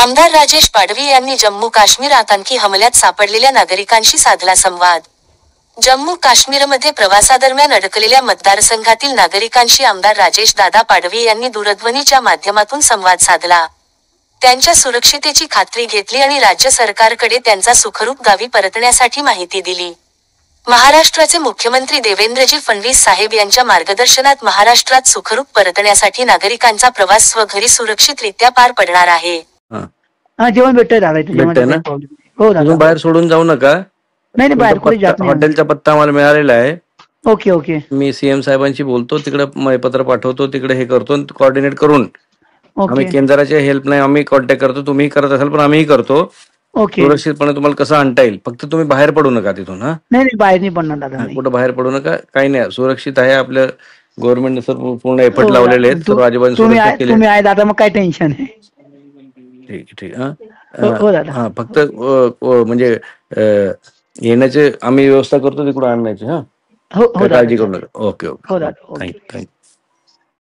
आमदार राजेश पाडवी यांनी जम्मू काश्मीर आतंकी हमल्यात सापडलेल्या नागरिकांशी साधला संवाद. जम्मू काश्मीरमध्ये प्रवासादरम्यान अडकलेल्या मतदारसंघातील नागरिकांशी आमदार राजेश दादा पाडवी यांनी दूरध्वनीच्या माध्यमातून संवाद साधला. त्यांच्या सुरक्षितेची खात्री घेतली आणि राज्य सरकारकडे त्यांचा सुखरूप गावी परतण्यासाठी माहिती दिली. महाराष्ट्राचे मुख्यमंत्री देवेंद्रजी फडणवीस साहेब यांच्या मार्गदर्शनात महाराष्ट्रात सुखरूप परतण्यासाठी नागरिकांचा प्रवास स्वघरी सुरक्षितरित्या पार पडणार आहे. जेवण भेटतंय दादा. हो दादा, बाहेर सोडून जाऊ नका. नाही बाहेर कोणी जात नाही. हॉटेलचा पत्ता आम्हाला मिळालेला आहे. Okay okay. मी सीएम साहेबांशी बोलतो, तिकडे पत्र पाठवतो, तिकडे हे करतो, कोऑर्डिनेट करून आम्ही केंद्राच्या हेल्प नाही आम्ही कॉन्टॅक्ट करतो. तुम्ही करत असाल पण आम्हीही करतो. ओके. सुरक्षितपणे तुम्हाला कसं आणता येईल. फक्त तुम्ही बाहेर पडू नका तिथून. नाही बाहेर नाही पडणार दादा. कुठं बाहेर पडू नका. काही नाही, सुरक्षित आहे. आपल्या गव्हर्नमेंटने सर पूर्ण एफर्ट लावलेले आहेत. सर्व अजिबात सुरक्षा केली. तुम्ही आहे दादा, मग काय टेन्शन आहे. ठीक ठीक. हा फक्त म्हणजे येण्याचे आम्ही व्यवस्था करतो तिकडून आणण्याची. काळजी करू नका. Okay okay. थँक्यू.